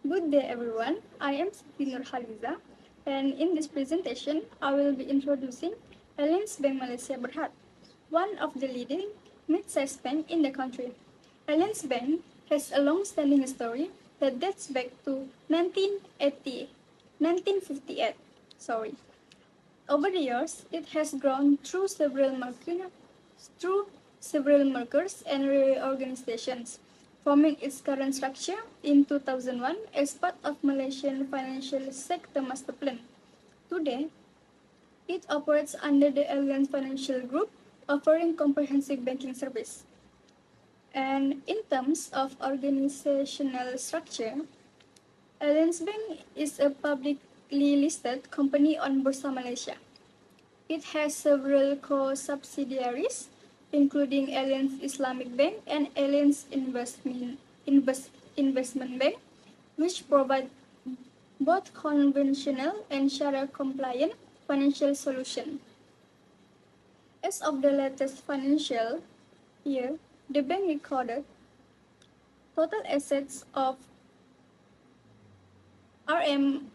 Good day everyone, I am Siti Nurhaliza and in this presentation I will be introducing Alliance Bank Malaysia Berhad, one of the leading mid-sized bank in the country. Alliance Bank has a long-standing history that dates back to 1958. Over the years, it has grown through several mergers and reorganizations, forming its current structure in 2001 as part of Malaysian financial sector master plan. Today, it operates under the Alliance Financial Group, offering comprehensive banking service. And in terms of organizational structure, Alliance Bank is a publicly listed company on Bursa Malaysia. It has several co-subsidiaries, including Alliance Islamic Bank and Alliance Investment Bank, which provide both conventional and Sharia-compliant financial solutions. As of the latest financial year, the bank recorded total assets of RM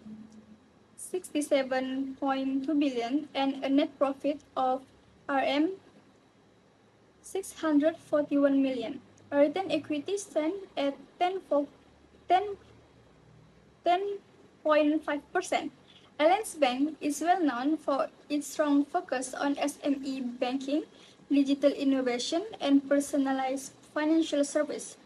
67.2 billion and a net profit of RM 641 million. A return equity stands at 10.5%. Alliance Bank is well known for its strong focus on SME banking, digital innovation, and personalized financial service.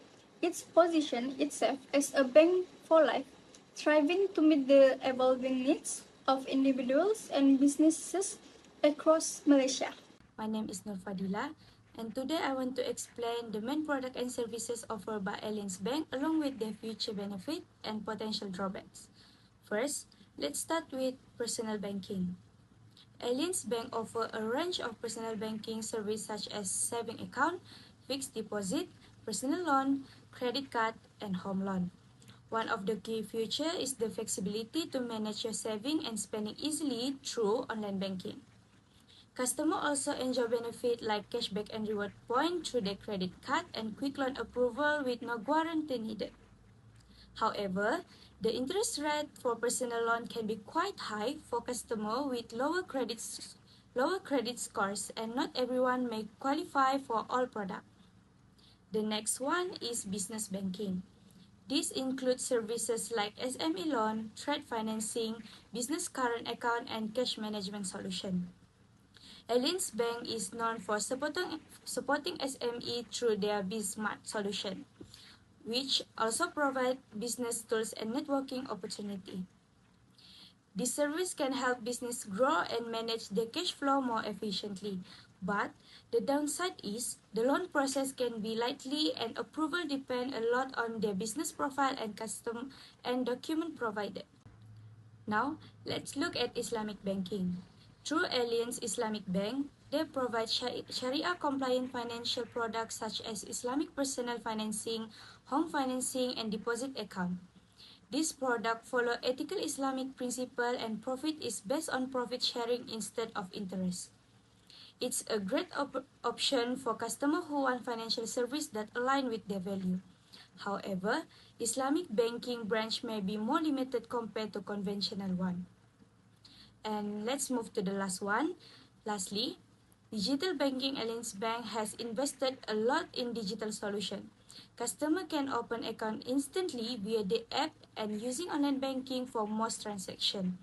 It positions itself as a bank for life, striving to meet the evolving needs of individuals and businesses across Malaysia. My name is Nur Fadila, and today I want to explain the main product and services offered by Alliance Bank along with their future benefit and potential drawbacks. First, let's start with personal banking. Alliance Bank offers a range of personal banking services such as saving account, fixed deposit, personal loan, credit card, and home loan. One of the key features is the flexibility to manage your saving and spending easily through online banking. Customers also enjoy benefits like cashback and reward points through their credit card and quick loan approval with no guarantee needed. However, the interest rate for personal loan can be quite high for customers with lower credit scores, and not everyone may qualify for all products. The next one is business banking. This includes services like SME loan, trade financing, business current account, and cash management solution. Alliance Bank is known for supporting SME through their BizSmart solution, which also provide business tools and networking opportunity. This service can help business grow and manage their cash flow more efficiently, but the downside is the loan process can be lengthy and approval depend a lot on their business profile and custom and document provided. Now, let's look at Islamic banking. Through Alliance Islamic Bank, they provide Sharia-compliant financial products such as Islamic personal financing, home financing, and deposit account. This product follow ethical Islamic principle and profit is based on profit sharing instead of interest. It's a great option for customers who want financial service that align with their value. However, Islamic banking branch may be more limited compared to conventional one. And let's move to the last one. Lastly, digital banking. Alliance Bank has invested a lot in digital solution. Customer can open account instantly via the app and using online banking for most transaction.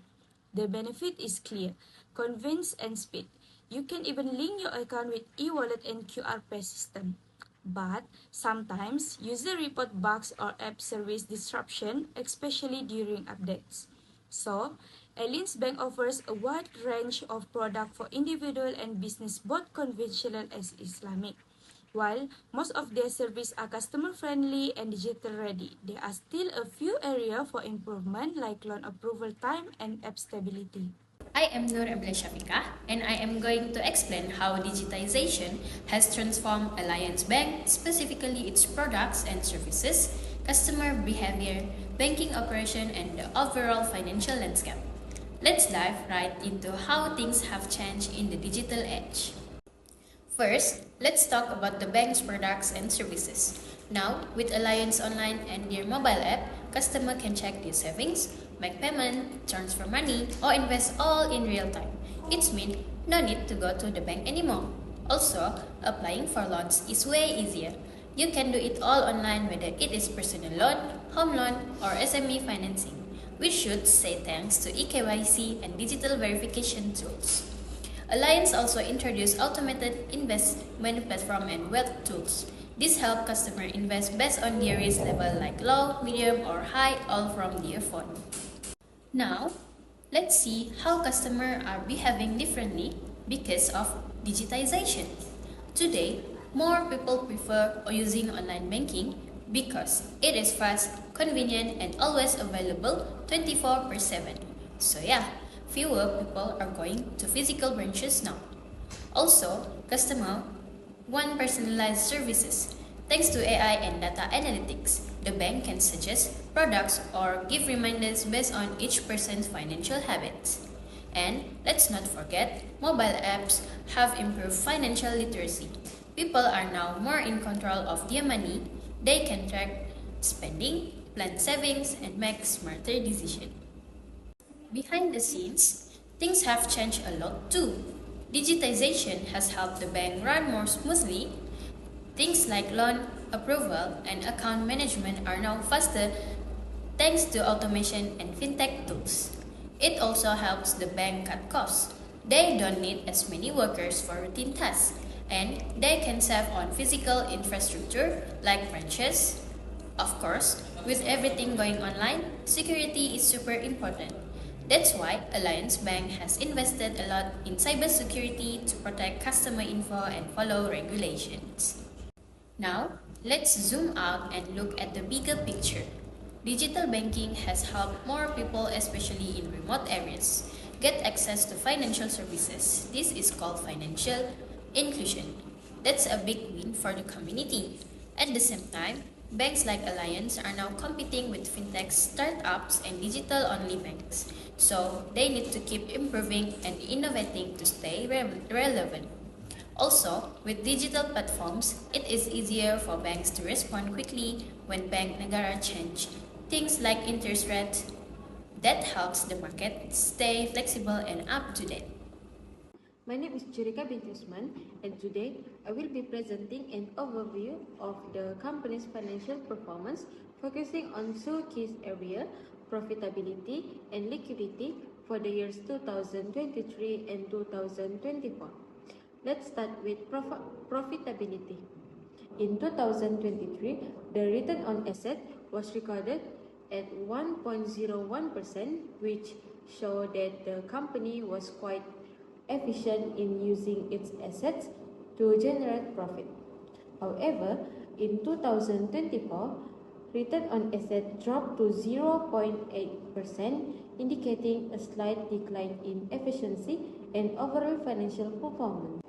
The benefit is clear, convenience and speed. You can even link your account with e-wallet and QR pay system. But sometimes user report bugs or app service disruption, especially during updates. So, Alliance Bank offers a wide range of products for individual and business, both conventional and Islamic. While most of their services are customer-friendly and digital-ready, there are still a few areas for improvement like loan approval time and app stability. I am Nur Amylya Syafiqah, and I am going to explain how digitization has transformed Alliance Bank, specifically its products and services, customer behavior, banking operation, and the overall financial landscape. Let's dive right into how things have changed in the digital age. First, let's talk about the bank's products and services. Now, with Alliance Online and their mobile app, customer can check their savings, make payment, transfer money, or invest all in real time. It means no need to go to the bank anymore. Also, applying for loans is way easier. You can do it all online, whether it is personal loan, home loan, or SME financing. We should say thanks to eKYC and digital verification tools. Alliance also introduced automated investment platform and wealth tools. This helps customers invest based on their risk level like low, medium, or high, all from their phone. Now, let's see how customers are behaving differently because of digitization. Today, more people prefer using online banking because it is fast, convenient, and always available 24/7. So yeah, fewer people are going to physical branches now. Also, customers want personalized services. Thanks to AI and data analytics, the bank can suggest products or give reminders based on each person's financial habits. And let's not forget, mobile apps have improved financial literacy. People are now more in control of their money. They can track spending, plan savings, and make smarter decisions. Behind the scenes, things have changed a lot too. Digitization has helped the bank run more smoothly. Things like loan approval and account management are now faster thanks to automation and fintech tools. It also helps the bank cut costs. They don't need as many workers for routine tasks, and they can save on physical infrastructure like branches. Of course, with everything going online, security is super important. That's why Alliance Bank has invested a lot in cybersecurity to protect customer info and follow regulations. Now, let's zoom out and look at the bigger picture. Digital banking has helped more people, especially in remote areas, get access to financial services. This is called financial inclusion. That's a big win for the community. At the same time, banks like Alliance are now competing with fintech startups and digital-only banks. So they need to keep improving and innovating to stay relevant. Also, with digital platforms, it is easier for banks to respond quickly when bank negara change. Things like interest rate, that helps the market stay flexible and up to date. My name is Jurika and today I will be presenting an overview of the company's financial performance focusing on two key areas, profitability and liquidity for the years 2023 and 2024. Let's start with profitability. In 2023, the return on asset was recorded at 1.01%, which showed that the company was quite efficient in using its assets to generate profit. However, in 2024, return on asset dropped to 0.8%, indicating a slight decline in efficiency and overall financial performance.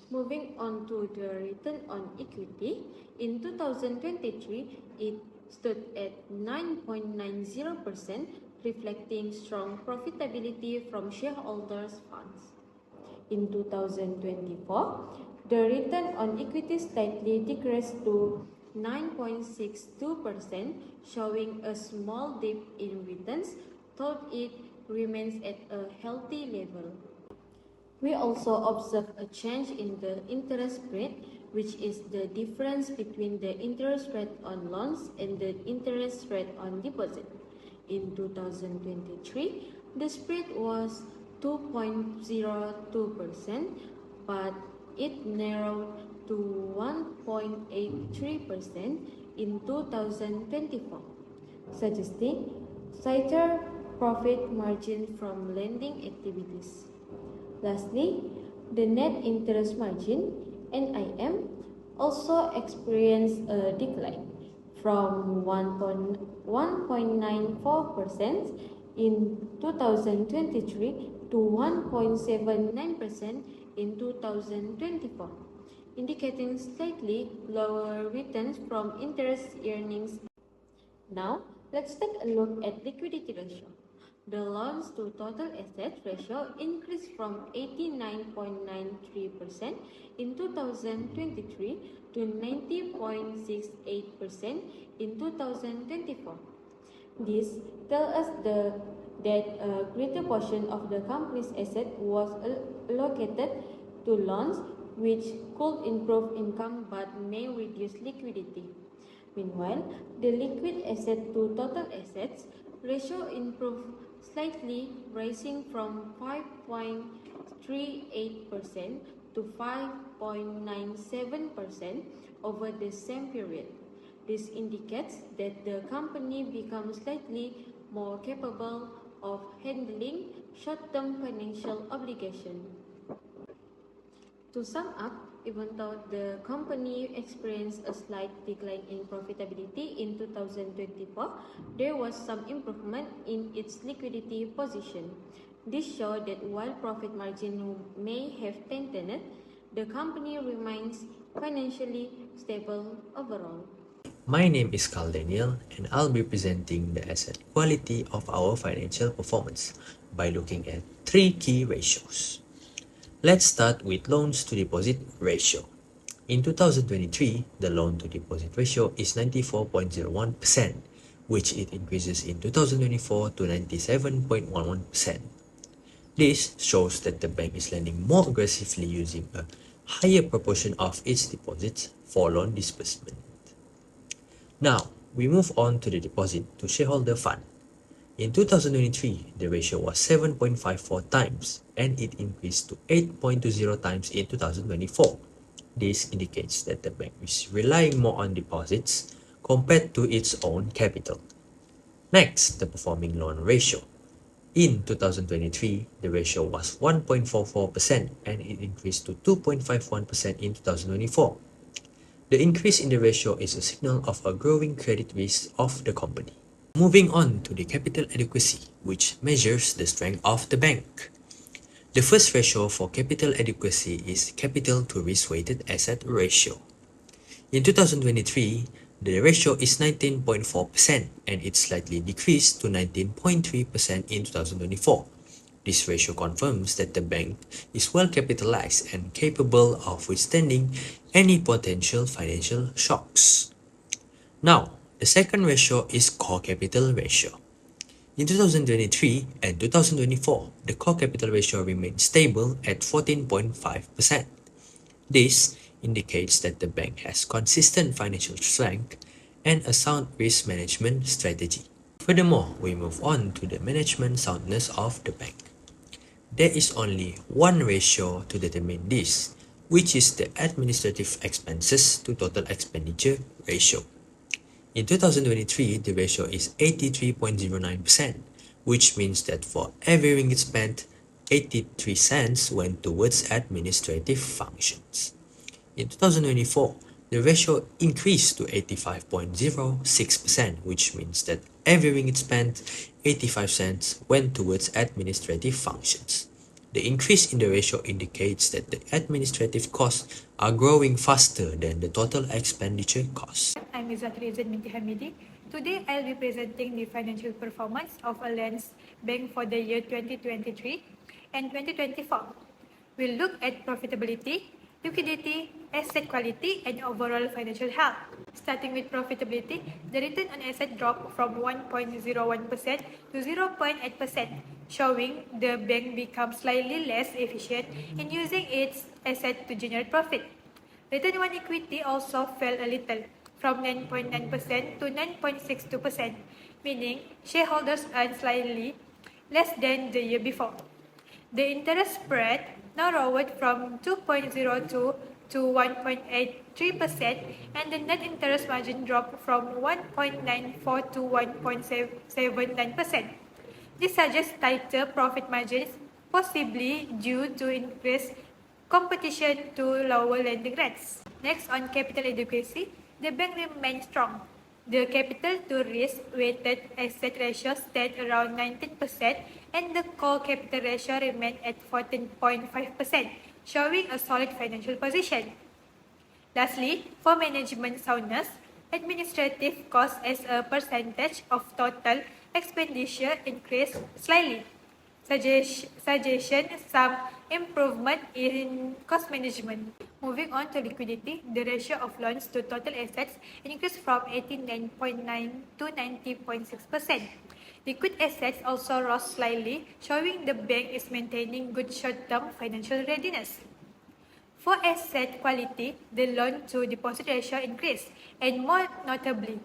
Moving on to the return on equity, in 2023, it stood at 9.90%, reflecting strong profitability from shareholders' funds. In 2024, the return on equity slightly decreased to 9.62%, showing a small dip in returns, though it remains at a healthy level. We also observe a change in the interest rate, which is the difference between the interest rate on loans and the interest rate on deposit. In 2023, the spread was 2.02%, but it narrowed to 1.83% in 2024, suggesting tighter profit margin from lending activities. Lastly, the net interest margin, NIM, also experienced a decline from 1.94% in 2023 to 1.79% in 2024, indicating slightly lower returns from interest earnings. Now, let's take a look at liquidity ratio. The loans to total asset ratio increased from 89.93% in 2023 to 90.68% in 2024. This tells us that a greater portion of the company's asset was allocated to loans, which could improve income but may reduce liquidity. Meanwhile, the liquid asset to total assets ratio improved slightly, rising from 5.38% to 5.97% over the same period. This indicates that the company becomes slightly more capable of handling short-term financial obligations. To sum up, even though the company experienced a slight decline in profitability in 2024, there was some improvement in its liquidity position. This shows that while profit margin may have tightened, the company remains financially stable overall. My name is Karl Danial, and I'll be presenting the asset quality of our financial performance by looking at three key ratios. Let's start with loans to deposit ratio. In 2023, the loan to deposit ratio is 94.01%, which it increases in 2024 to 97.11%. This shows that the bank is lending more aggressively using a higher proportion of its deposits for loan disbursement. Now, we move on to the deposit to shareholder fund. In 2023, the ratio was 7.54 times and it increased to 8.20 times in 2024. This indicates that the bank is relying more on deposits compared to its own capital. Next, the performing loan ratio. In 2023, the ratio was 1.44% and it increased to 2.51% in 2024. The increase in the ratio is a signal of a growing credit risk of the company. Moving on to the capital adequacy, which measures the strength of the bank. The first ratio for capital adequacy is capital to risk-weighted asset ratio. In 2023, the ratio is 19.4% and it slightly decreased to 19.3% in 2024. This ratio confirms that the bank is well capitalized and capable of withstanding any potential financial shocks. Now, the second ratio is core capital ratio. In 2023 and 2024, the core capital ratio remained stable at 14.5%. This indicates that the bank has consistent financial strength and a sound risk management strategy. Furthermore, we move on to the management soundness of the bank. There is only one ratio to determine this, which is the administrative expenses to total expenditure ratio. In 2023, the ratio is 83.09%, which means that for every ringgit spent, 83 cents went towards administrative functions. In 2024, the ratio increased to 85.06%, which means that every ringgit spent, 85 cents went towards administrative functions. The increase in the ratio indicates that the administrative costs are growing faster than the total expenditure costs. I'm Izzahtul Izzyan. Today, I'll be presenting the financial performance of Alliance Bank for the year 2023 and 2024. We'll look at profitability, liquidity, asset quality, and overall financial health. Starting with profitability, the return on asset dropped from 1.01% to 0.8%, showing the bank becomes slightly less efficient in using its asset to generate profit. Return on equity also fell a little, from 9.9% to 9.62%, meaning shareholders earn slightly less than the year before. The interest spread narrowed from 2.02 to 1.83%, and the net interest margin dropped from 1.94 to 1.79%. This suggests tighter profit margins, possibly due to increased competition to lower lending rates. Next, on capital adequacy, the bank remains strong. The capital to risk-weighted asset ratio stayed around 19%, and the core capital ratio remained at 14.5%, showing a solid financial position. Lastly, for management soundness, Administrative costs as a percentage of total expenditure increased slightly, suggestion some improvement in cost management. Moving on to liquidity, the ratio of loans to total assets increased from 89.9 to 90.6%. Liquid assets also rose slightly, showing the bank is maintaining good short-term financial readiness. For asset quality, the loan-to-deposit ratio increased, and more notably,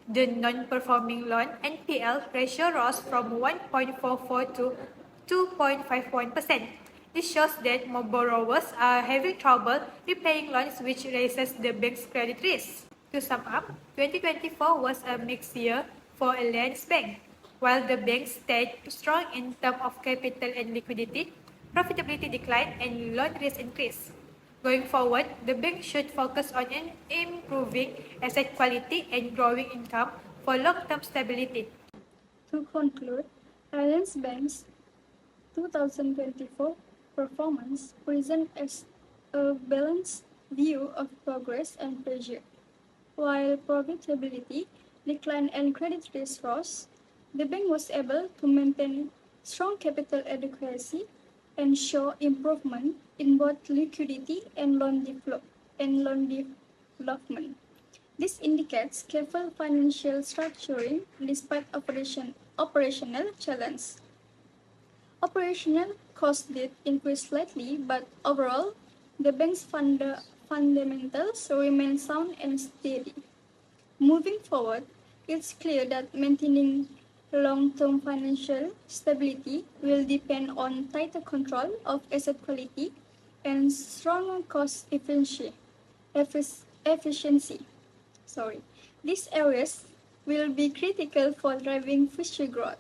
the non-performing loan (NPL) ratio rose from 1.44 to 2.51%. This shows that more borrowers are having trouble repaying loans, which raises the bank's credit risk. To sum up, 2024 was a mixed year for Alliance Bank. While the bank stayed strong in terms of capital and liquidity, profitability declined and loan risk increased. Going forward, the bank should focus on improving asset quality and growing income for long-term stability. To conclude, Alliance Bank's 2024 performance presents a balanced view of progress and pressure. While profitability declined and credit risk rose, the bank was able to maintain strong capital adequacy and show improvement in both liquidity and loan development. This indicates careful financial structuring despite operational challenges. Operational costs did increase slightly, but overall, the bank's fundamentals remain sound and steady. Moving forward, it's clear that maintaining long-term financial stability will depend on tighter control of asset quality and stronger cost efficiency. These areas will be critical for driving future growth.